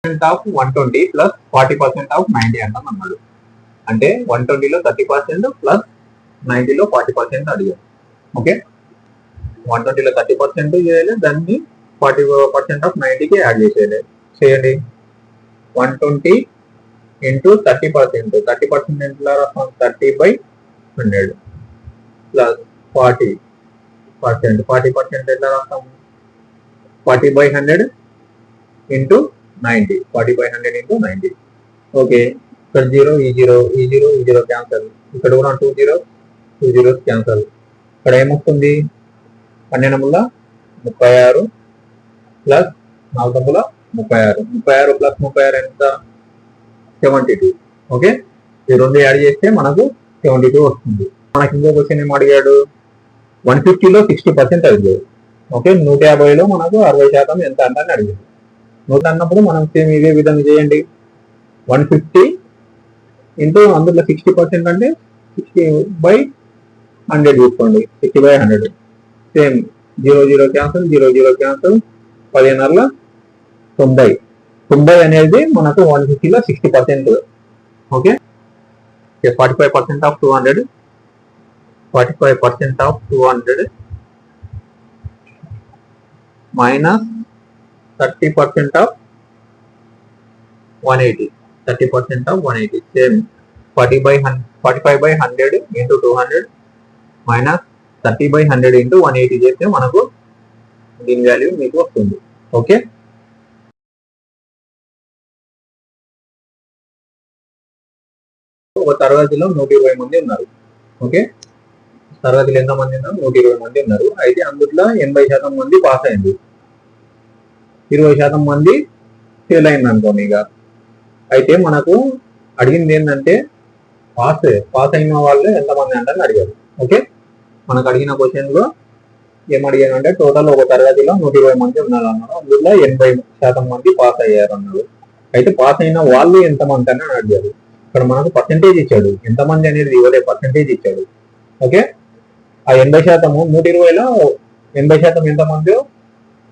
Of 120 plus 40% of 90 అంటాం అన్నాడు. అంటే 120లో 30% ప్లస్ 90లో 40% అడిగారు. ఓకే, 120లో 30% చేయాలి, దాన్ని 40% ఆఫ్ 90కి యాడ్ చేసేయాలి. చేయండి. 120 ఇంటూ 30%, 30% ఎంతలా రాస్తాం, 30/100 ప్లస్ 40% ఎట్లా రాస్తాము, 40/100 ఇంటూ 90, 40/100 ఇంటూ 90. ఓకే, ఇక్కడ 0 ఈ 0 క్యాన్సల్, ఇక్కడ కూడా 2 0 క్యాన్సల్. ఇక్కడ ఏమొస్తుంది, 12 36 ప్లస్ 4 36, 36 ప్లస్ 36 ఎంత, 72. ఓకే, ఈ రెండు యాడ్ చేస్తే మనకు 72 వస్తుంది. మనకి ఇంకో క్వశ్చన్ ఏం అడిగాడు, 150లో 60% అడిగాడు. ఓకే, 150లో మనకు 60% ఎంత అంటే అడిగాడు. 100 అన్నప్పుడు మనం సేమ్ ఇదే విధంగా చేయండి. 150 ఇంటూ అందులో 60% అంటే 60/100 తీసుకోండి, 60/100. Same 0 cancel, 0 cancel, 15 90. 90 అనేది మనకు 150లో 60%. Okay, 45% of 200, 45% of 200 minus 30% of 180, 30% of 180. Same 45/100 into 200 minus 30/100 into 180 చేస్తే మనకు దీని వాల్యూ మీకు వస్తుంది. ఓకే, ఒక తరగతిలో 120 మంది ఉన్నారు. ఓకే, తరగతిలో ఎంతమంది ఉన్నారు, 120 మంది ఉన్నారు. అయితే అందులో 80% మంది పాస్ అయింది, 20% మంది ఫెయిల్ అయింది అనుకోండి. ఇక అయితే మనకు అడిగింది ఏంటంటే పాస్ అయిన వాళ్ళు ఎంతమంది అంటే అడిగారు. ఓకే, మనకు అడిగిన క్వశ్చన్ లో ఏం అడిగారు అంటే టోటల్ ఒక తరగతిలో 120 మంది ఉన్నారు అన్నారు, అందులో 80% మంది పాస్ అయ్యారు అన్నారు. అయితే పాస్ అయిన వాళ్ళు ఎంతమంది అని అడిగారు. ఇక్కడ మనకు పర్సెంటేజ్ ఇచ్చాడు, ఎంతమంది అనేది ఇవ్వలే, పర్సెంటేజ్ ఇచ్చాడు. ఓకే, ఆ 80%, 120లో 80% ఎంతమంది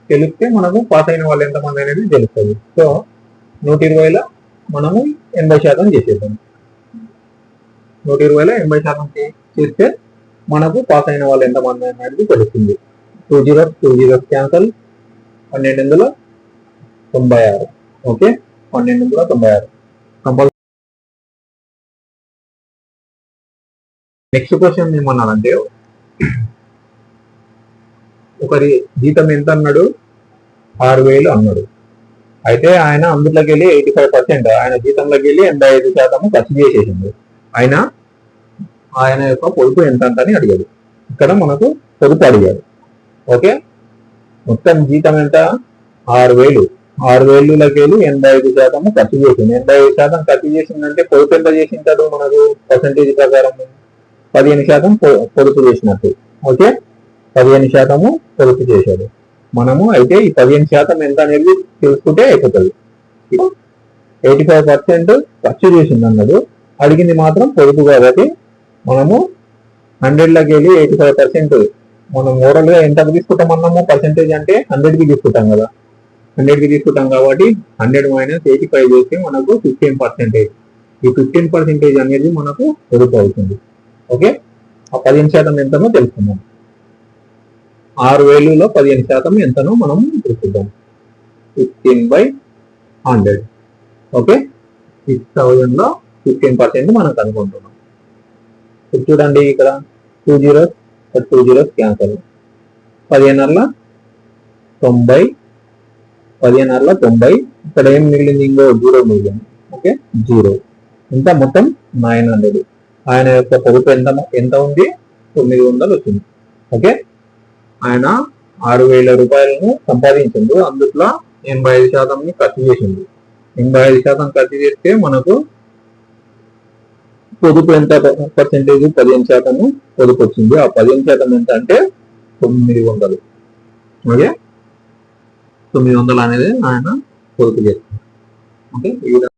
తెలిస్తే మనము పాస్ అయిన వాళ్ళు ఎంతమంది అనేది తెలుస్తుంది. సో 120లో మనము 80% చేసేద్దాం. 120లో 80% చేస్తే మనకు పాస్ అయిన వాళ్ళు ఎంతమంది అనేది తెలుస్తుంది. 2 0 cancel, 12 96. Okay, 12 96 compulsory. Next question ఏమన్నాడంటే, ఒకరి జీతం ఎంత అన్నాడు, 6000 అన్నాడు. అయితే ఆయన అందులోకి వెళ్ళి 85%, ఆయన జీతంలోకి వెళ్ళి 85% ఖర్చు చేసేసింది. ఆయన యొక్క పొదుపు ఎంత అని అడిగాడు. ఇక్కడ మనకు పొదుపు అడిగాడు. ఓకే, మొత్తం జీతం ఎంత, 6000, 6000లోకి వెళ్ళి 85% ఖర్చు చేసింది. 85% ఖర్చు చేసిందంటే పొదుపు ఎంత చేసింటాడు, మనకు పర్సంటేజ్ ప్రకారం 15% పొదుపు చేసినట్టు. ఓకే, 15% పొదుపు చేశాడు. మనము అయితే ఈ 15% ఎంత అనేది తెలుసుకుంటే అయిపోతుంది. 85% ఖర్చు చేసింది అన్నాడు, అడిగింది మాత్రం పొదుపు కాబట్టి మనము 100లోకి వెళ్ళి 85% మనం ఓవరాల్ గా ఎంత తీసుకుంటాం అన్నాము, పర్సెంటేజ్ అంటే 100కి తీసుకుంటాం కదా, 100కి తీసుకుంటాం కాబట్టి 100 మైనస్ 85 చేస్తే మనకు 15%. ఈ 15% అనేది మనకు పొదుపు అవుతుంది. ఓకే, ఆ 15% ఎంతనో తెలుసుకుందాం. 6000లో 15% ఎంతనో మనం తెలుసుకుందాం, 15/100. ఓకే, 6000లో 15% మనం కనుక్కుంటున్నాం. చూడండి, ఇక్కడ 2 0 క్యాన్సల్, 15 90, 15 90. ఇక్కడ ఏం మిగిలింది, ఇంకో 0 మిగిలింది. ఓకే, 0 ఇంకా మొత్తం 900. ఆయన యొక్క పొదుపు ఎంత ఉంది, 900 వచ్చింది. ఓకే, ఆయన 6000 రూపాయలను సంపాదించిండు, అందులో 85% ఖర్చు చేసింది. 85% ఖర్చు చేస్తే మనకు పొదుపు ఎంత పర్సెంటేజ్, 15% పొదుపు వచ్చింది. ఆ 15% ఎంత అంటే 900. ఓకే, 900 అనేది ఆయన పొదుపు చేస్తుంది. ఓకే, ఈ విధంగా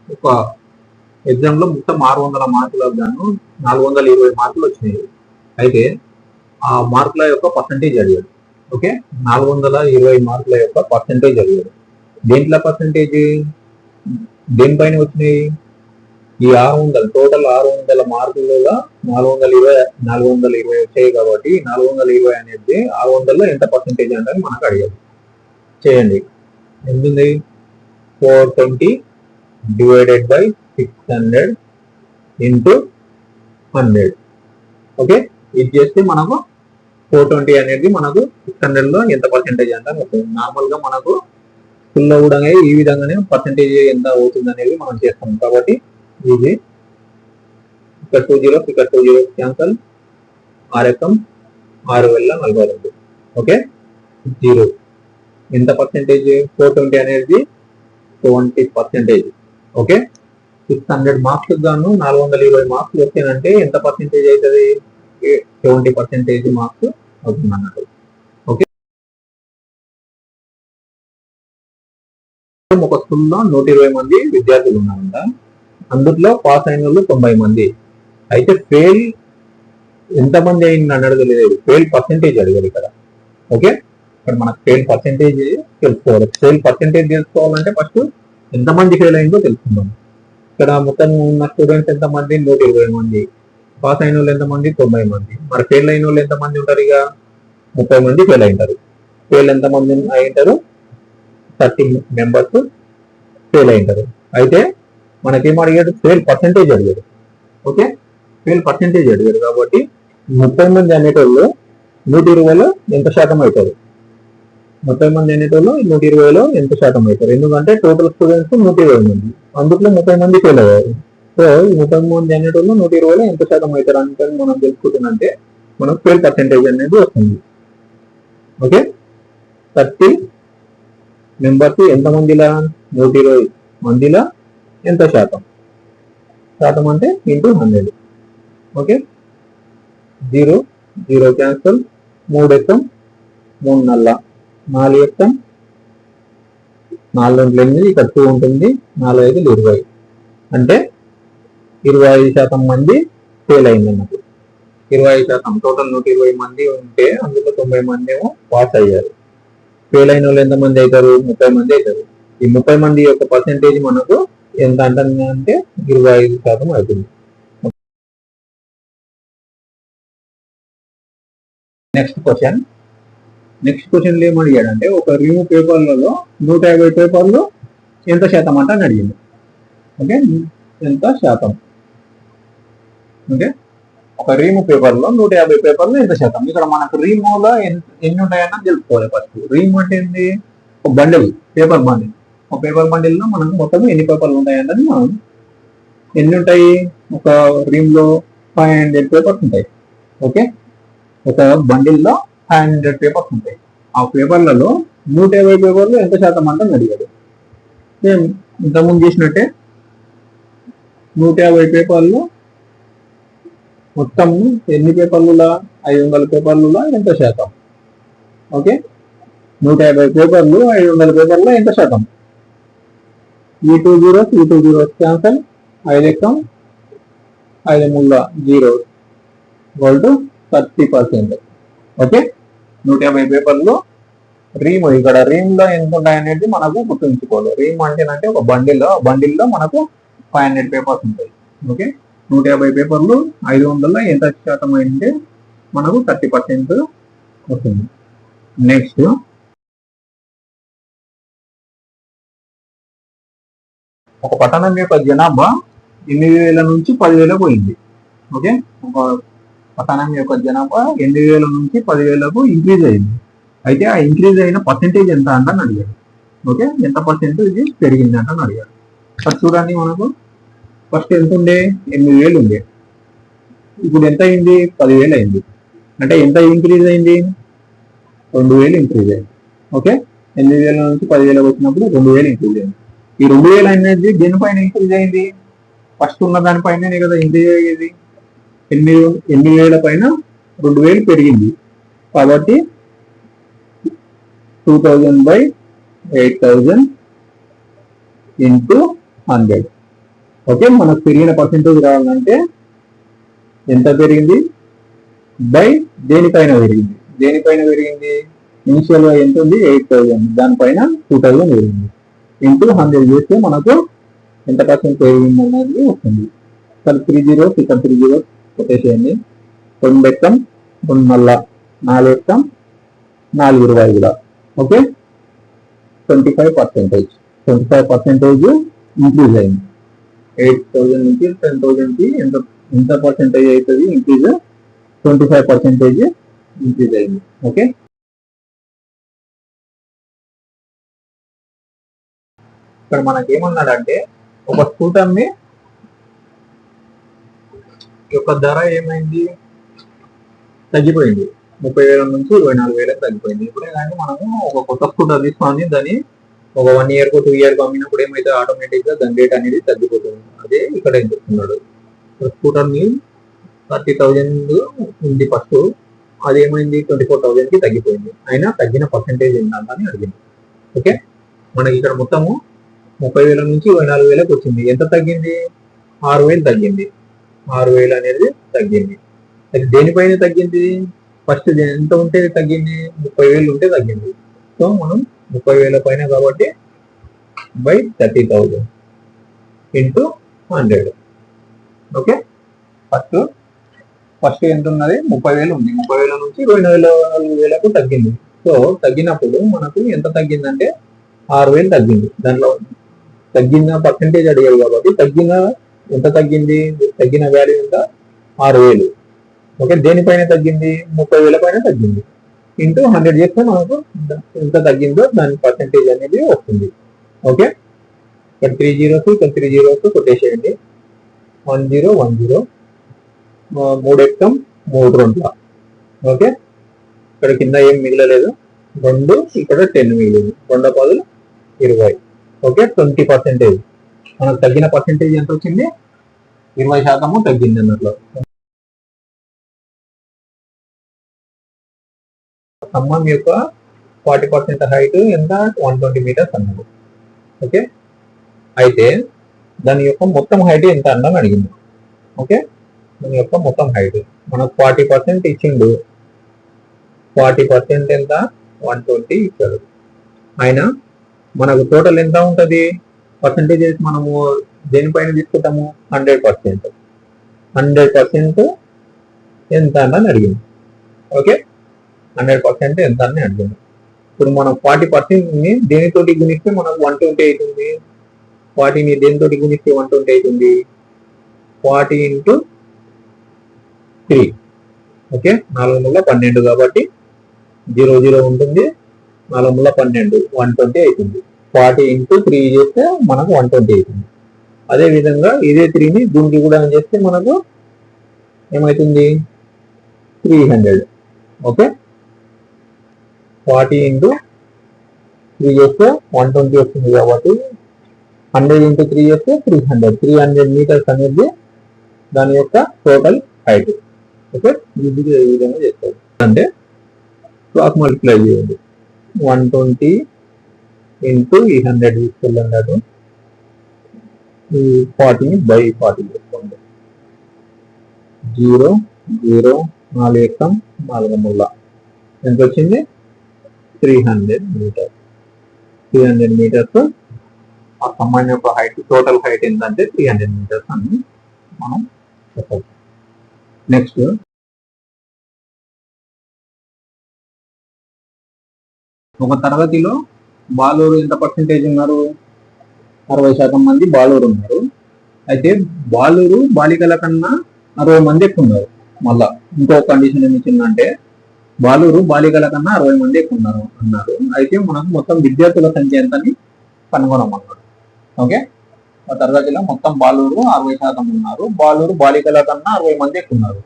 ఒక ఎగ్జామ్ లో మొత్తం 600 మార్కులకు గాను 420 మార్కులు వచ్చినాయి. అయితే ఆ మార్కుల యొక్క పర్సంటేజ్ అడిగాడు. ఓకే, 420 మార్కుల యొక్క పర్సెంటేజ్ అడిగారు. దేంట్లో పర్సెంటేజ్, దేనిపైన వచ్చినాయి? ఈ 600 టోటల్ 600 మార్కులలో 420 వచ్చాయి కాబట్టి 420 అనేది 600లో ఎంత పర్సెంటేజ్ అంటే మనకు అడిగారు. చేయండి. ఎందుంది? 420 డివైడెడ్ బై 600 ఇంటూ 100. ఓకే, ఇది చేస్తే మనకు 420 అనేది మనకు 600లో ఎంత పర్సెంటేజ్ అంటే వస్తుంది. నార్మల్ గా మనకు స్కూల్లో కూడా ఈ విధంగానే పర్సెంటేజ్ ఎంత అవుతుంది అనేది మనం చేస్తాం. కాబట్టి ఇది ఇక్కడ 2 జీరో ఇక్కడ 2 జీరో క్యాన్సల్, 642. ఓకే, 0 ఎంత పర్సెంటేజ్? 420 అనేది 20%. ఓకే, 600 మార్క్స్ గాను 420 మార్క్స్ వచ్చానంటే ఎంత పర్సెంటేజ్ అవుతుంది? 70% మార్క్స్ అవుతుంది అన్నట్టు. ఓకే, ఒక స్కూల్లో 120 మంది విద్యార్థులు ఉన్నారంట. అందులో పాస్ అయిన వాళ్ళు 90 మంది. అయితే ఫెయిల్ ఎంతమంది అయింది అని అడగలేదు, ఫెయిల్ పర్సెంటేజ్ అడిగారు ఇక్కడ. ఓకే, ఇక్కడ మనకు ఫెయిల్ పర్సెంటేజ్ తెలుసుకోవాలి. ఫెయిల్ పర్సెంటేజ్ తెలుసుకోవాలంటే ఫస్ట్ ఎంతమంది ఫెయిల్ అయిందో తెలుసుకుందాం. ఇక్కడ మొత్తం ఉన్న స్టూడెంట్స్ ఎంతమంది? 120 మంది. పాస్ అయిన వాళ్ళు ఎంతమంది? 90 మంది. మరి ఫెయిల్ అయిన వాళ్ళు ఎంతమంది ఉంటారు? ఇక 30 మంది ఫెయిల్ అయింటారు. ఫెయిల్ ఎంతమంది అయింటారు? 30 మెంబర్స్ ఫెయిల్ అయింటారు. అయితే మనకేం అడిగాడు? ఫెయిల్ పర్సెంటేజ్ అడిగాడు. ఓకే, ఫెయిల్ పర్సెంటేజ్ అడిగాడు కాబట్టి 30 మంది అనేటోళ్ళు 120లో ఎంత శాతం అవుతారు? 30 మంది అనేటోళ్ళు 120లో ఎంత శాతం అవుతారు? ఎందుకంటే టోటల్ స్టూడెంట్స్ 120 మంది, అందులో 30 మంది ఫెయిల్ అయ్యారు. సో ఈ 30 మంది అనేటోళ్ళు 120లో ఎంత శాతం అవుతారు అంటే మనం తెలుసుకుంటున్నంటే మనకు ఫెయిల్ పర్సెంటేజ్ అనేది వస్తుంది. ఓకే, 30 మెంబర్స్ ఎంత మందిలా? 120 మందిలా ఎంత శాతం? శాతం అంటే ఇంటూ 100. ఓకే, 0 0 క్యాన్సల్, 3 ఎక్కం 3 నల్ల 4 ఎక్కం 4 8, ఇక్కడ 2 ఉంటుంది, 4 5 20. అంటే 25% మంది ఫెయిల్ అయింది అన్నట్టు. 25%, టోటల్ 120 మంది ఉంటే అందులో 90 మంది ఏమో పాస్ అయ్యారు. ఫెయిల్ అయిన వాళ్ళు ఎంతమంది అవుతారు? 30 మంది అవుతారు. ఈ 30 మంది యొక్క పర్సెంటేజ్ మనకు ఎంత అంటే 25% అవుతుంది. నెక్స్ట్ క్వశ్చన్ ఏమడిగాడంటే ఒక రివ్యూ పేపర్లలో 150 పేపర్లు ఎంత శాతం అంటే అని అడిగింది. ఓకే, ఎంత శాతం? ఓకే, ఒక రీము పేపర్లో 150 పేపర్లు ఎంత శాతం? ఇక్కడ మనకు రీమోలో ఎన్ని ఉంటాయన్నా తెలుసుకోవాలి. ఫస్ట్ రీమ్ అంటే ఏంటి? ఒక బండిల్, పేపర్ బండిల్. ఒక పేపర్ బండిల్లో మనకు మొత్తం ఎన్ని పేపర్లు ఉంటాయన్నది మనం ఎన్ని ఉంటాయి? ఒక రీమ్లో 500 పేపర్స్ ఉంటాయి. ఓకే, ఒక బండిల్లో 500 పేపర్స్ ఉంటాయి. ఆ పేపర్లలో 150 పేపర్లు ఎంత శాతం అంటే అడిగాడు. ఇంతకుముందు చేసినట్టే 150 పేపర్లు మొత్తం ఎన్ని పేపర్లులా? 500 పేపర్లులా ఎంత శాతం? ఓకే, 150 పేపర్లు 500 పేపర్లో ఎంత శాతం? ఈ 2 జీరోస్ క్యాన్సల్, 5 ఎక్కం 5 3 0 30%. ఓకే, 150 పేపర్లు రీమ్. ఇక్కడ రీమ్ లో ఎంత ఉంటాయనేది మనకు గుర్తుంచుకోవాలి. రీమ్ అంటే ఒక బండిల్లో మనకు 500 పేపర్స్ ఉంటాయి. ఓకే, 150 పేపర్లు 500లో ఎంత శాతం అంటే మనకు 30% వస్తుంది. నెక్స్ట్ ఒక పట్టణం యొక్క జనాభా 8,000 నుంచి 10,000 పోయింది. ఓకే, ఒక పట్టణం యొక్క జనాభా 8,000 నుంచి 10,000కు ఇంక్రీజ్ అయింది. అయితే ఆ ఇంక్రీజ్ అయిన పర్సెంటేజ్ ఎంత అంటని అడిగాడు. ఓకే, ఎంత పర్సెంటేజ్ పెరిగింది అంటని అడిగాడు. ఫస్ట్ చూడండి, మనకు ఫస్ట్ ఎంత ఉండే? 8,000 ఉండే. ఇప్పుడు ఎంత అయింది? 10,000 అయింది. అంటే ఎంత ఇంక్రీజ్ అయింది? 2,000 ఇంక్రీజ్ అయింది. ఓకే, 8,000 నుంచి 10,000 వచ్చినప్పుడు 2,000 ఇంక్రీజ్ అయింది. ఈ 2,000 అనేది దేనిపైన ఇంక్రీజ్ అయింది? ఫస్ట్ ఉన్న దానిపైనే కదా ఇంక్రీజ్ అయ్యేది. 8,000 పైన 2,000 పెరిగింది కాబట్టి 2,000/8,000 ఇంటూ 100. ఓకే, మనకు పెరిగిన పర్సెంటేజ్ రావాలంటే ఎంత పెరిగింది? బై దేనిపైన పెరిగింది? ఇనిషియల్ గా ఎంత ఉంది 8,000, దానిపైన 2,000 పెరిగింది. ఇంటూ 100 చేస్తే మనకు ఎంత పర్సెంట్ పెరిగింది అనేది వస్తుంది. ఇక్కడ 3 zeros, ఇక్కడ 3 zeros కొట్టేసేయండి. 2 ఎక్కం 2 మళ్ళా 4 ఎక్కం 4 20 కూడా. ఓకే, 25% ఇంక్రీజ్ అయింది. 8,000 నుంచి 10,000 కి ఎంత పర్సెంటేజ్ అవుతుంది ఇంక్రీజ్? 25% ఇంక్రీజ్ అయింది. ఓకే, ఇక్కడ మనకి ఏమన్నాడంటే ఒక స్కూటర్ ని యొక్క ధర ఏమైంది, తగ్గిపోయింది. 30,000 నుంచి 24,000 తగ్గిపోయింది. ఇప్పుడే కానీ మనము ఒక కొత్త స్కూటర్ తీసుకొని దాన్ని ఒక 1 year 2 year అమ్మినప్పుడు ఏమైతే ఆటోమేటిక్ గా దాని రేట్ అనేది తగ్గిపోతుంది. అదే ఇక్కడ ఏం చెప్తున్నాడు, స్కూటర్ ని 30,000 ఉంది ఫస్ట్, అది ఏమైంది 24,000 కి తగ్గిపోయింది. అయినా తగ్గిన పర్సెంటేజ్ ఏంటని అడిగింది. ఓకే, మనకి ఇక్కడ మొత్తము 30,000 నుంచి 24,000 వచ్చింది. ఎంత తగ్గింది? 6,000 తగ్గింది. 6,000 అనేది తగ్గింది. అది దేనిపైన తగ్గింది? ఫస్ట్ ఎంత ఉంటే తగ్గింది? 30,000 ఉంటే తగ్గింది. సో మనం 30,000 పైన కాబట్టి బై 30,000 ఇంటూ 100. ఓకే, ఫస్ట్ ఎంత ఉన్నది? 30,000 ఉంది. 30,000 నుంచి 24,000 తగ్గింది. సో తగ్గినప్పుడు మనకు ఎంత తగ్గిందంటే 6,000 తగ్గింది. దాంట్లో తగ్గిన పర్సెంటేజ్ అడిగారు కాబట్టి ఎంత తగ్గింది? తగ్గిన వాల్యూ ఎంత? 6,000. ఓకే, దేనిపైన తగ్గింది? 30,000 పైన తగ్గింది. ఇంటూ 100 చేస్తే మనకు ఎంత తగ్గిందో దాని పర్సెంటేజ్ అనేది వస్తుంది. ఓకే, ఇక్కడ 3 zeros, ఇక్కడ 3 zeros కొట్టేసేయండి. 1 0 1 0, 3 ఎక్కం 3 2. ఓకే, ఇక్కడ కింద ఏం మిగలలేదు. 2, ఇక్కడ 10 మిగిలింది. 2 10 20. ఓకే, 20%. మనకు తగ్గిన పర్సెంటేజ్ ఎంత వచ్చింది? 20% తగ్గింది అన్నట్లు. స్తంభం యొక్క 40% హైట్ ఎంత? 120 meters అన్నది. ఓకే, అయితే దాని యొక్క మొత్తం హైట్ ఎంత అన్నది అడిగింది. ఓకే, దాని యొక్క మొత్తం హైట్ మనకు 40% ఇచ్చిండు. 40% ఎంత? 120 ఇచ్చాడు. అయినా మనకు టోటల్ ఎంత ఉంటుంది? పర్సెంటేజెస్ మనము దేనిపైన తీసుకుంటాము? 100%. 100% ఎంత అని అడిగింది. ఓకే, 100% ఎంత అని అడిగింది. ఇప్పుడు మనం 40% ని దేనితోటి గుణిస్తే మనకు 120 అవుతుంది. 40ని దేనితోటి గుణిస్తే 120 అవుతుంది? 40 ఇంటూ 3. ఓకే, 4 ముళ్ళ 12 కాబట్టి 0 0 ఉంటుంది. 4 ముళ్ళ 12 120 అవుతుంది. 40 ఇంటూ 3 చేస్తే మనకు 120 అవుతుంది. అదే విధంగా ఇదే 3ని దీనికి కూడా చేస్తే మనకు ఏమవుతుంది? 300. ఓకే, 40 ఇంటూ 3 చేస్తే 120 వస్తుంది కాబట్టి 100 ఇంటూ 3 చేస్తే 300 మీటర్స్ అనేది దాని యొక్క టోటల్ హైట్. ఓకే, ఈజీగా ఏ విధంగా చేస్తారు అంటే క్రాస్ మల్టిప్లై చేయండి. 120 ఇంటూ ఈ 100 తీసుకెళ్ళండి. అటు ఈ 40ని బై 40 చేసుకోండి. 0 0 4 ఎక్కం 4 ముళ్ళ ఎంత వచ్చింది? 300 మీటర్స్. 300 మీటర్స్ ఆ స్తంభం యొక్క హైట్, టోటల్ హైట్ ఏంటంటే 300 మీటర్స్ అని మనం చెప్పచ్చు. నెక్స్ట్ ఒక తరగతిలో బాలురు ఎంత పర్సెంటేజ్ ఉన్నారు? 60% మంది బాలురు ఉన్నారు. అయితే బాలురు బాలికల కన్నా 60 మంది ఎక్కువ ఉన్నారు. మళ్ళా ఇంకో కండిషన్ ఏమి ఇచ్చిందంటే బాలురు బాలికల కన్నా 60 మంది ఎక్కువ ఉన్నారు అన్నారు. అయితే మనకు మొత్తం విద్యార్థుల సంఖ్య ఎంతని కనుగొనమన్నాడు. ఓకే, ఆ తరగతిలో మొత్తం బాలురు 60% ఉన్నారు. బాలురు బాలికల కన్నా 60 మంది ఎక్కువ ఉన్నారు.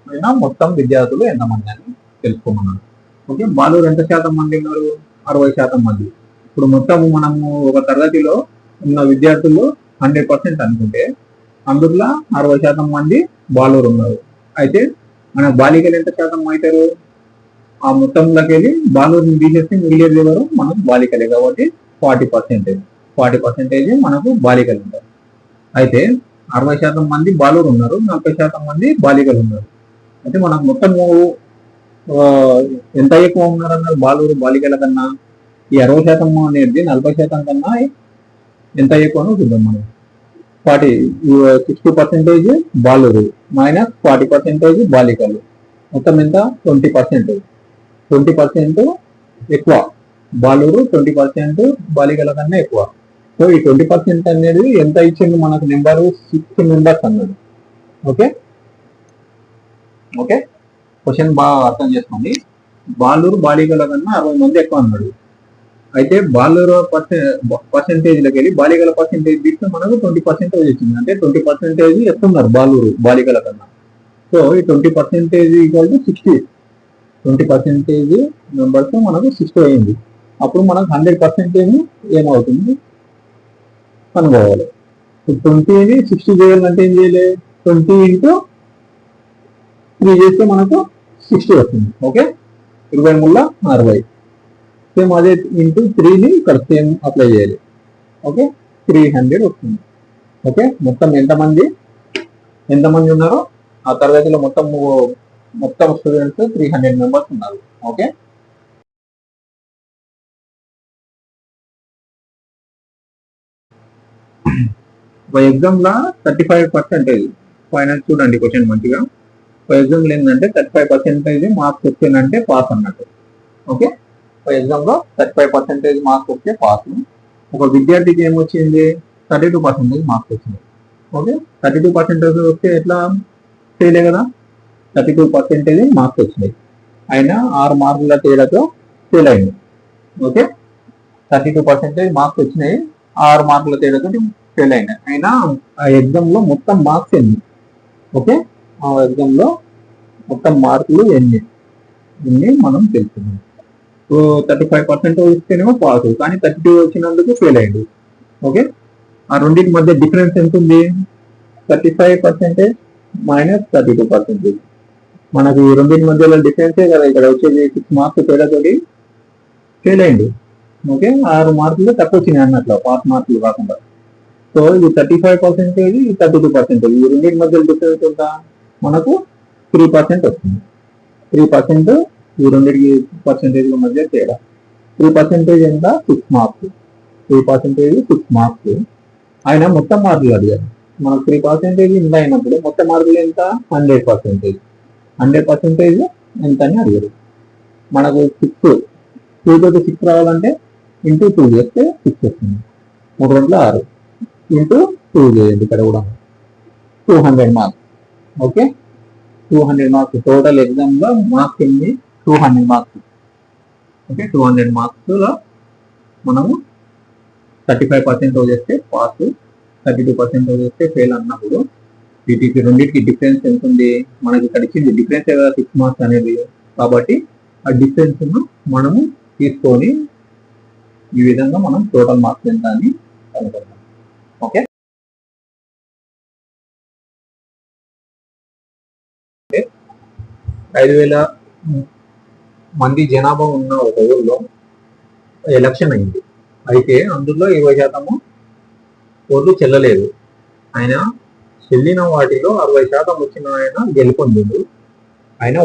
అయినా మొత్తం విద్యార్థులు ఎంతమంది అని తెలుసుకోమన్నాడు. ఓకే, బాలురు ఎంత శాతం మంది ఉన్నారు? 60% మంది. ఇప్పుడు మొత్తం మనము ఒక తరగతిలో ఉన్న విద్యార్థులు 100% అనుకుంటే అందులో 60% మంది బాలురు ఉన్నారు. అయితే మన బాలికలు ఎంత శాతం అవుతారు? ఆ మొత్తంలోకి వెళ్ళి బాలురుని తీసేస్తే మిగిలేదు ఎవరు? మనకు బాలికలే కాబట్టి 40% మనకు బాలికలు ఉంటారు. అయితే 60% మంది బాలురు ఉన్నారు, 40% మంది బాలికలు ఉన్నారు. అయితే మనకు మొత్తం ఎంత ఎక్కువ ఉన్నారన్నారు బాలురు బాలికల కన్నా? ఈ 60% అనేది 40% కన్నా ఎంత ఎక్కువనో చూద్దాం మనం. 60% బాలురు మైనస్ 40% బాలికలు, మొత్తం ఎంత? 20%. 20% ఎక్కువ బాలురు, 20% బాలికల కన్నా ఎక్కువ. సో ఈ 20% అనేది ఎంత ఇచ్చింది మనకు? నెంబరు 6 మెంబర్స్ అన్నాడు. ఓకే ఓకే క్వశ్చన్ బాగా అర్థం చేసుకోండి. బాలురు బాలికల కన్నా 60 మంది ఎక్కువ అన్నాడు. అయితే బాలుర పర్సెంటేజ్లోకి వెళ్ళి బాలికల పర్సెంటేజ్ తీస్తే మనకు 20% వచ్చింది. అంటే 20% ఎత్తున్నారు బాలురు బాలికల కన్నా. సో ఈ 20% ఈక్వల్ టు 60. 20% మెంబర్స్ మనకు 60 అయింది. అప్పుడు మనకు 100% ఏమవుతుంది కనుక్కోవాలి. 20ని 60 చేయాలంటే ఏం చేయాలి? 20 ఇంటూ 3 చేస్తే మనకు 60 వస్తుంది. ఓకే 23 60. సేమ్ అదే ఇంటూ 3ని ఇక్కడ సేమ్ అప్లై చేయాలి. ఓకే 300 వస్తుంది. ఓకే మొత్తం ఎంతమంది ఉన్నారో ఆ తరగతిలో మొత్తం స్టూడెంట్స్ 300 మెంబర్స్ ఉన్నారు. ఓకే ఎగ్జామ్ లా 35% ఫైనల్ చూడండి క్వశ్చన్ మంచిగా. ఎగ్జామ్ లో ఏంటంటే 35% మార్క్స్ వచ్చానంటే పాస్ అన్నట్టు. ఓకే ఎగ్జామ్ లో 35% మార్క్స్ వస్తే పాస్. ఒక విద్యార్థికి ఏమొచ్చింది? 32% మార్క్స్ వచ్చింది. ఓకే 32% వస్తే ఎట్లా ఫెయిలే కదా? 32% మార్క్స్ వచ్చినాయి, ఆయన 6 మార్కుల తేడాతో ఫెయిల్ అయింది. ఓకే 32% మార్క్స్ వచ్చినాయి, 6 మార్కుల తేడాతో ఫెయిల్ అయినాయి. అయినా ఆ ఎగ్జామ్ లో మొత్తం మార్క్స్ ఎన్ని? ఓకే ఆ ఎగ్జామ్ లో మొత్తం మార్కులు ఎన్ని మనం తెలుసుకున్నాం. సో 35% వస్తేనేమో పాస్, కానీ 32 వచ్చినందుకు ఫెయిల్ అయింది. ఓకే ఆ రెండింటి మధ్య డిఫరెన్స్ ఎంత ఉంది? 35% మైనస్ 32%. మనకు ఈ రెండింటి మధ్యలో డిఫరెన్సే కదా ఇక్కడ వచ్చేది. 6 మార్క్స్ తేడాతోటి ఫెయిల్ అయింది. ఓకే 6 మార్కులు తక్కువ వచ్చినాయి అన్నట్లు, పాస్ మార్కులు కాకుండా. సో ఇది 35%, 32%. ఈ రెండింటి మధ్య డిఫరెన్స్ ఎంత? మనకు 3% వస్తుంది. 3% ఈ రెండింటి పర్సెంటేజ్ల మధ్య తేడా. 3% ఎంత? 6 మార్క్స్. 3% 6 మార్క్స్. ఆయన మొత్తం మార్కులు అడిగారు. మనకు 3% ఇంత అయినప్పుడు మొత్తం మార్కులు ఎంత? 100%. 100% ఎంత అని అడిగారు. మనకు 6 2 6 రావాలంటే ఇంటూ 2 చేస్తే 6 వస్తుంది. 3 2 6 ఇంటూ 2 చేయండి. ఇక్కడ కూడా 200 marks. Okay 200 marks total exam లో మార్క్స్ ఎన్ని? 200 మార్క్స్. ఓకే 200 మార్క్స్ లో మనము 35% చేస్తే పాస్, 32% చేస్తే ఫెయిల్ అన్నప్పుడు వీటికి రెండింటికి డిఫరెన్స్ ఎంత ఉంది? మనకి ఇక్కడ ఇచ్చింది డిఫరెన్స్ కదా 6 మార్క్స్ అనేది. కాబట్టి ఆ డిఫరెన్స్ ను మనము తీసుకొని ఈ విధంగా మనం టోటల్ మార్క్స్ ఎంత అని కనుగొంటాం. ఓకే 5,000 మంది జనాభా ఉన్న ఒక ఊళ్ళో ఎలక్షన్ అయింది. అయితే అందులో 20% ఓట్లు చెల్లలేదు. ఆయన చెల్లిన వాటిలో 60% వచ్చిన ఆయన గెలుపొందిండు. ఆయన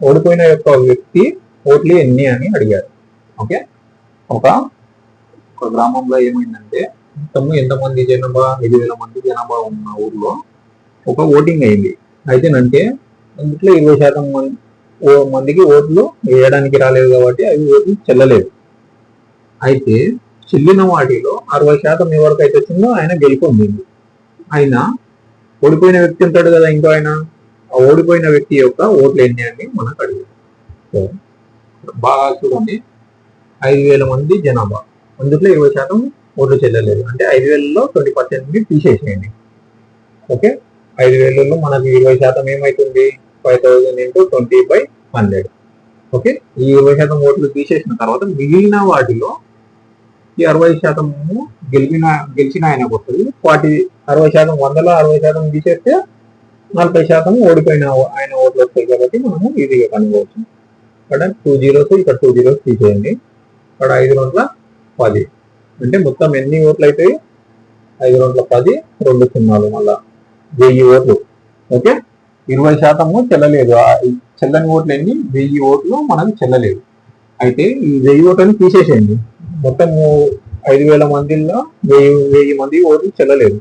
ఓడిపోయిన యొక్క వ్యక్తి ఓట్లు ఎన్ని అని అడిగారు. ఓకే ఒక గ్రామంలో ఏమైందంటే మొత్తం ఎంతమంది జనాభా? 5,000 మంది జనాభా ఉన్న ఊర్లో ఒక ఓటింగ్ అయింది. అయితేనంటే అందులో 20% మందికి ఓట్లు వేయడానికి రాలేదు కాబట్టి అవి ఓట్లు చెల్లలేదు. అయితే చెల్లిన వాటిలో 60% ఎవరికైతే వచ్చిందో ఆయన గెలుపొందింది. ఆయన ఓడిపోయిన వ్యక్తి ఉంటాడు కదా ఇంకో ఆయన, ఆ ఓడిపోయిన వ్యక్తి యొక్క ఓట్లు ఎన్ని అని మనకు అడిగారు. సో బాగా చూడండి, 5,000 మంది జనాభా, అందులో 20% ఓట్లు చెల్లలేదు. అంటే 5,000లో 20% తీసేసేయండి. ఓకే 5,000లో మనకి 20% ఏమవుతుంది? 5,000 ఇంటూ 20/100. ఓకే ఈ 20% ఓట్లు తీసేసిన తర్వాత మిగిలిన వాటిలో ఈ 60% గెలిచిన ఆయనకు వస్తుంది. 60% 100లో 60% తీసేస్తే 40% ఓడిపోయిన ఆయన ఓట్లు వస్తాయి. కాబట్టి మనము ఈజీగా కనుగొనవచ్చు. ఇక్కడ 2 zeros, ఇక్కడ 2 zeros తీసేయండి. ఇక్కడ 5 2 10. అంటే మొత్తం ఎన్ని ఓట్లు అవుతాయి? 5 2 10, 2 0 మళ్ళా 1000 ఓట్లు. ఓకే 20% చెల్లలేదు. చెల్లని ఓట్లు ఎన్ని? 1000 ఓట్లు మనకు చెల్లలేదు. అయితే ఈ 1000 ఓట్లను తీసేసేయండి. మొత్తం 5000 మందిలో 1000 మంది ఓట్లు చెల్లలేదు.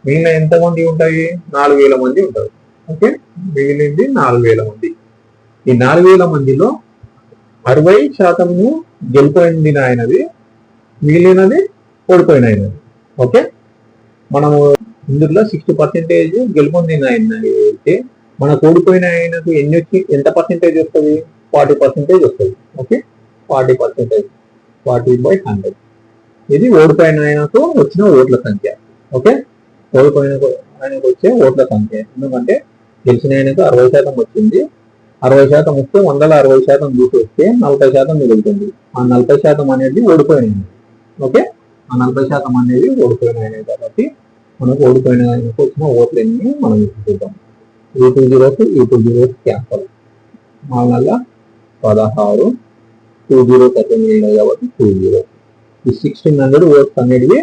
మిగిలిన ఎంత మంది ఉంటాయి? 4000 మంది ఉంటారు. ఓకే, మిగిలింది 4000 మంది. ఈ 4000 మందిలో 60% గెలిపోయింది ఆయనది, మిగిలినది ఓడిపోయిన ఆయనది. ఓకే, మనము ఇందులో 60% గెలుపొందిన ఆయన అయితే మనకు ఓడిపోయిన ఆయనకు ఎన్ని వచ్చి ఎంత పర్సెంటేజ్ వస్తుంది? 40% వస్తుంది. ఓకే, 40%, 40/100. ఇది ఓడిపోయిన ఆయనకు వచ్చిన ఓట్ల సంఖ్య. ఓకే, ఓడిపోయిన ఆయనకు వచ్చే ఓట్ల సంఖ్య. ఎందుకంటే గెలిచిన ఆయనకు 60% వచ్చింది. 60% వస్తే 160% చూసి 40% మిగులుతుంది. ఆ 40% అనేది ఓడిపోయిన. ఓకే, ఆ 40% అనేది ఓడిపోయిన ఆయన కాబట్టి మనకు ఓడిపోయిన ఆయనకు వచ్చిన ఓట్లు ఎన్ని మనం చూద్దాం. E2 zeros cancel. 4 16, 2 జీరోస్ అయితే మిగిలినాయి కాబట్టి 2 జీరో. ఈ 1600 ఓట్స్ అనేవి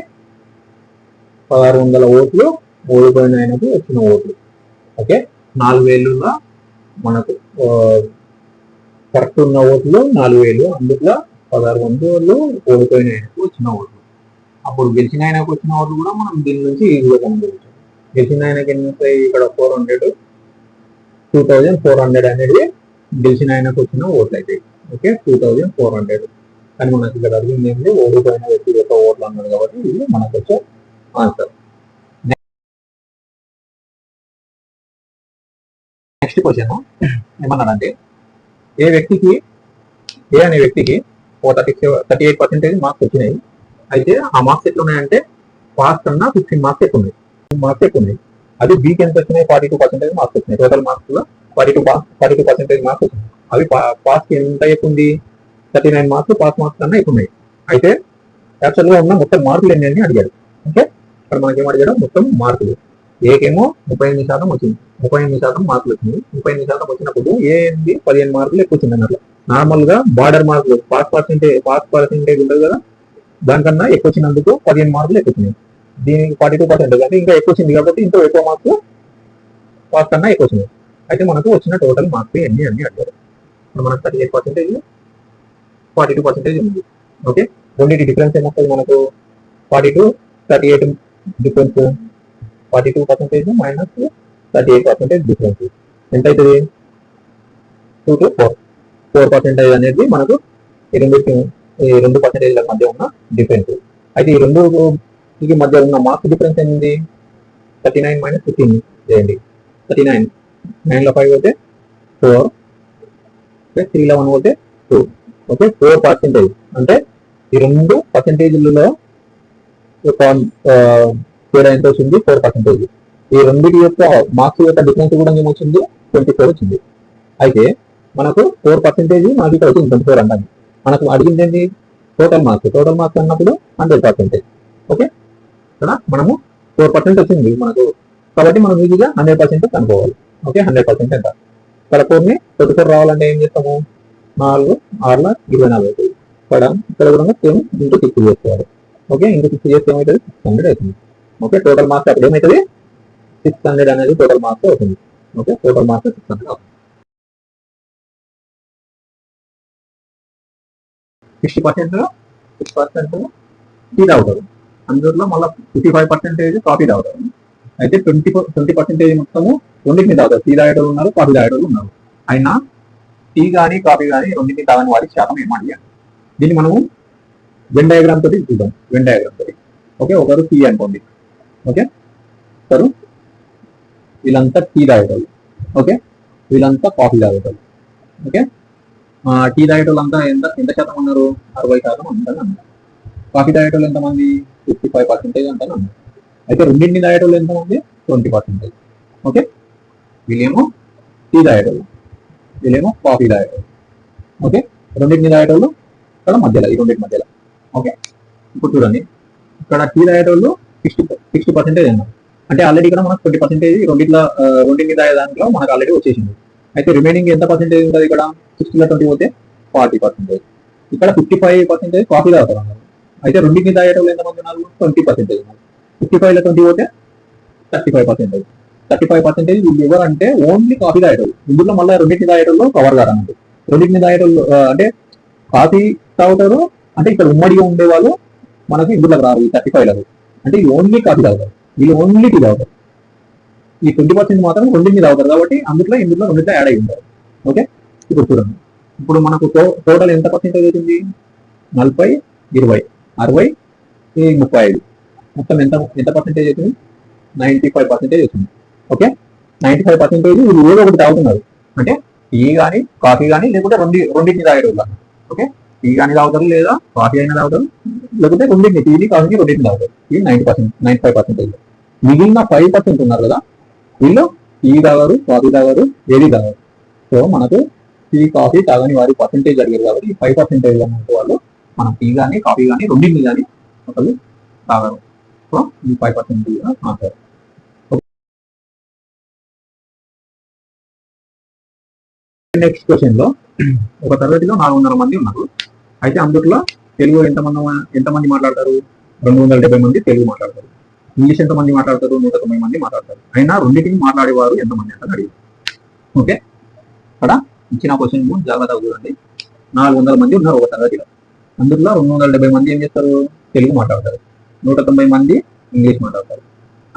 1600 ఓట్లు ఓడిపోయిన ఆయనకు వచ్చిన ఓట్లు. ఓకే, 4000 మనకు కరెక్ట్ ఉన్న ఓట్లు 4000, అందులో 1600 ఓడిపోయిన ఆయనకు వచ్చిన ఓట్లు. అప్పుడు గెలిచిన ఆయనకు వచ్చిన ఓట్లు కూడా మనం దీని నుంచి ఈజీగా కనుగొనవచ్చు. గెలిచిన ఆయనకి ఎన్ని వస్తాయి? ఇక్కడ 400, 2400 అనేది గెలిచిన ఆయనకు వచ్చిన ఓట్లు అయితే. ఓకే, 2400. కానీ మనకి ఇక్కడ అడిగింది ఏంటి? ఓడిపోయిన వ్యక్తి యొక్క ఓట్లు అన్నారు కాబట్టి ఇది మనకు వచ్చే ఆన్సర్. నెక్స్ట్ క్వశ్చన్ ఏమన్నాడంటే, ఏ అనే వ్యక్తికి 38% మార్క్స్ వచ్చినాయి. అయితే ఆ మార్క్స్ ఎట్లా ఉన్నాయంటే పాస్ కన్నా 15 మార్క్స్ ఎక్కువ ఉన్నాయి. అది బీకి ఎంత వచ్చినాయి? 42% మార్క్స్ వచ్చినాయి. టోటల్ మార్క్స్ లో 42% మార్క్స్ వచ్చినాయి. అవి పాస్ కి ఎంత ఎక్కువ ఉంది? 39 మార్క్స్ పాస్ మార్క్స్ కన్నా ఎక్కువ ఉన్నాయి. అయితే యాక్చువల్ గా ఉన్న మొత్తం మార్కులు ఎన్ని అని అడిగాడు. ఓకే, ఇక్కడ మనకి ఏం అడిగాడు? మొత్తం మార్కులు. ఏకేమో 38% వచ్చింది, 38% మార్కులు వచ్చింది. 38% వచ్చినప్పుడు ఏ 15 మార్కులు ఎక్కువ వచ్చింది అన్నట్లు. నార్మల్ గా బార్డర్ మార్కులు పాస్ పర్సెంటేజ్ ఉంటుంది కదా, దానికన్నా ఎక్కువ వచ్చినందుకు 15 మార్కులు ఎక్కువ వచ్చినాయి. దీనికి 42% అంటే ఇంకా ఎక్కువ వచ్చింది కాబట్టి ఇంకా ఎక్కువ మార్క్స్ పాస్ కన్నా ఎక్కువ వచ్చినాయి. అయితే మనకు వచ్చిన టోటల్ మార్క్స్ ఎన్ని అని అడిగారు. మనకు 38%, 42% ఉంది. ఓకే, రెండింటి డిఫరెన్స్ ఏమొస్తుంది మనకు? 42, 38 డిఫరెన్స్. 42% మైనస్ 38% డిఫరెన్స్ ఎంత అవుతుంది? 2 to 4. 4% అనేది మనకు ఈ 2% మధ్య ఉన్న డిఫరెన్స్. అయితే ఈ రెండుకి మధ్య ఉన్న మార్క్స్ డిఫరెన్స్ ఏంటి? 39 మైనస్ 15 చేయండి. 39, 9లో 5 పోతే 4, 3లో 1 పోతే 2. ఓకే, 4% అంటే ఈ 2 పర్సెంటేజ్లలో తేడా ఎంత వచ్చింది? 4%. ఈ రెండింటి యొక్క మార్క్స్ యొక్క డిఫరెన్స్ కూడా ఏమొచ్చింది? 24 వచ్చింది. అయితే మనకు 4% మనకి ఇక్కడ వచ్చింది 24 అంటాను. మనకు అడిగింది ఏంటి? టోటల్ మార్క్స్ అన్నప్పుడు 100%. ఓకే, ఇక్కడ మనము 4% వచ్చింది మనకు కాబట్టి మనం ఈజీగా 100% కనుక్కోవాలి. ఓకే, 100% ఎంత? ఇక్కడ 4ని 24 రావాలంటే ఏం చేస్తాము? 4 6 24 ఇక్కడ కూడా సేమ్ ఇంటూ 6 చేసుకోవాలి. ఓకే, ఇంటూ 6 చేస్తే ఏమవుతుంది? 600 అవుతుంది. ఓకే, టోటల్ మార్క్స్ అప్పుడు ఏమవుతుంది? 600 అనేది టోటల్ మార్క్స్ అవుతుంది. ఓకే, టోటల్ మార్క్స్ 600 అవుతుంది. 6% టీ తాగుతారు, అందులో మళ్ళీ 55% కాఫీ తాగుతారు. అయితే 20% మొత్తము రెండింటిని తాగుతారు. టీ తాగేటోళ్ళు ఉన్నారు, కాఫీ తాగేటోళ్ళు ఉన్నారు. అయినా టీ కానీ కాఫీ కానీ రెండింటిని తాగని వారి శాతం ఏమని? దీన్ని మనము వెన్ డయాగ్రామ్ తోటి చూద్దాం. వెన్ డయాగ్రామ్ తోటి. ఓకే, ఒకరు టీ అనుకోండి. ఓకే, ఒకరు వీళ్ళంతా టీ తాగేటోళ్ళు. ఓకే, వీళ్ళంతా కాఫీ తాగేటోళ్ళు. ఓకే, టీ తాగేటోళ్ళు అంతా ఎంత శాతం ఉన్నారు? 60% అంటారు. కాఫీ తాగేటోళ్ళు ఎంతమంది? 55% అంటారు. అయితే రెండింటిని తాగేటోళ్ళు ఎంతమంది? 20%. ఓకే, వీళ్ళేమో టీ తాగేటోళ్ళు, వీళ్ళేమో కాఫీ తాగేటోళ్ళు. ఓకే, రెండింటిని తాగేటోళ్ళు ఇక్కడ మధ్యలో, ఈ రెండింటి మధ్యలో. ఓకే, ఇప్పుడు చూడండి, ఇక్కడ టీ తాగేటోళ్ళు 60% అన్నారు. అంటే ఆల్రెడీ ఇక్కడ మనకు 20% రెండింటిని తాగే దాంట్లో మనకు ఆల్రెడీ వచ్చేసింది. అయితే రిమైనింగ్ ఎంత పర్సెంటేజ్ ఉంటుంది? ఇక్కడ 60లో 20 పోతే 40%. ఇక్కడ 55% కాఫీ తాగుతారు అన్నారు. అయితే రెండింటిని తాగేటోళ్ళు ఎంతమంది ఉన్నారు? 20% ఉన్నారు. 55లో 20 పోతే 35%. 35% వీళ్ళు ఎవరంటే ఓన్లీ కాఫీ తాగేటోళ్ళు. ఇందులో మళ్ళీ రెండింటిని తాగేటోళ్ళు కవర్ గారు అన్నట్టు. రెండింటిని తాగేటోళ్ళు అంటే కాఫీ తాగుతారు అంటే ఇక్కడ ఉమ్మడిగా ఉండే వాళ్ళు మనకి ఇందులో రారు ఈ 35లకు. అంటే ఇది ఓన్లీ కాఫీ తాగుతారు, వీళ్ళు ఓన్లీ టీ తాగుతారు. ఈ 20% మాత్రం రెండింటిని తాగుతారు కాబట్టి ఇందులో రెండింటిలో యాడ్ అయి ఉంటారు. ఓకే, ఇప్పుడు చూడండి, ఇప్పుడు మనకు టోటల్ ఎంత పర్సెంటేజ్ అవుతుంది? 40, 20, 60, 35. మొత్తం ఎంత పర్సెంటేజ్ అవుతుంది? 95% అవుతుంది. ఓకే, 95% వీళ్ళు ఏదో ఒకటి తాగుతున్నారు. అంటే టీ కానీ కాఫీ కానీ లేకుంటే రెండింటిని తాగేటోళ్ళు. ఓకే, టీ కానీ తాగుతారు లేదా కాఫీ అయినా తాగుతారు, లేకపోతే రెండింటిని టీని కాఫీని రెండింటిని తాగుతారు. ఇది 95%. మిగిలిన 5% ఉన్నారు కదా, వీళ్ళు టీ తాగారు, కాఫీ తాగారు, ఏది తాగారు. సో మనకు టీ కాఫీ తాగని వారి పర్సెంటేజ్ అడిగారు కాబట్టి 5% అన్నట్టు వాళ్ళు మనం టీ కానీ కాఫీ కానీ రెండింటిని కానీ ఒకళ్ళు తాగరు. సో ఈ 5% ఆన్సర్. నెక్స్ట్ క్వశ్చన్ లో ఒక తరగతిలో 400 మంది ఉన్నారు. అయితే అందులో తెలుగు ఎంతమంది మాట్లాడతారు? 270 మంది తెలుగు మాట్లాడతారు. ఇంగ్లీష్ ఎంతమంది మాట్లాడతారు? 190 మంది మాట్లాడతారు. అయినా రెండింటిని మాట్లాడేవారు ఎంతమంది అని అడిగారు. ఓకే, అక్కడ ఇచ్చిన క్వశ్చన్ జాగ్రత్తగా చూడండి. 400 మంది ఉన్నారు ఒక తరగతిలో. అందులో 270 మంది ఏం చేస్తారు? తెలుగు మాట్లాడతారు. 190 మంది ఇంగ్లీష్ మాట్లాడతారు.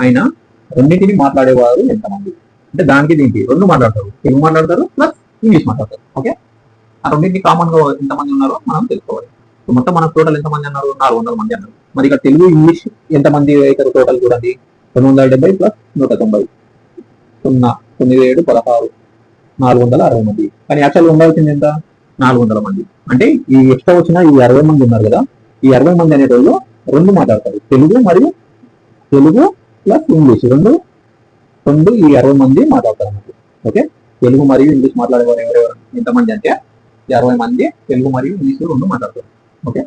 అయినా రెండింటిని మాట్లాడేవారు ఎంతమంది అంటే దానికి దీనికి రెండు మాట్లాడతారు, తెలుగు మాట్లాడతారు ప్లస్ ఇంగ్లీష్ మాట్లాడతారు. ఓకే, ఆ రెండింటిని కామన్ గా ఎంతమంది ఉన్నారో మనం తెలుసుకోవాలి. మొత్తం మనకు టోటల్ ఎంతమంది అన్నారు? 400 మంది అన్నారు. మరి ఇక్కడ తెలుగు ఇంగ్లీష్ ఎంతమంది అవుతారు టోటల్ చూడండి. 270 ప్లస్ 190, 0, 9, 7, 16, 460 మంది. కానీ యాక్చువల్గా ఉండాల్సింది ఎంత? 400 మంది. అంటే ఈ ఎక్స్ట్రా వచ్చిన ఈ 60 మంది ఉన్నారు కదా, ఈ 60 మంది అనేటోళ్ళు రెండు మాట్లాడతారు, తెలుగు ప్లస్ ఇంగ్లీష్ రెండు ఈ 60 మంది మాట్లాడతారు అన్నట్టు. ఓకే, తెలుగు మరియు ఇంగ్లీష్ మాట్లాడేవారు ఎంతమంది అంటే 60 మంది తెలుగు మరియు ఇంగ్లీష్ రెండు మాట్లాడతారు. ఓకే.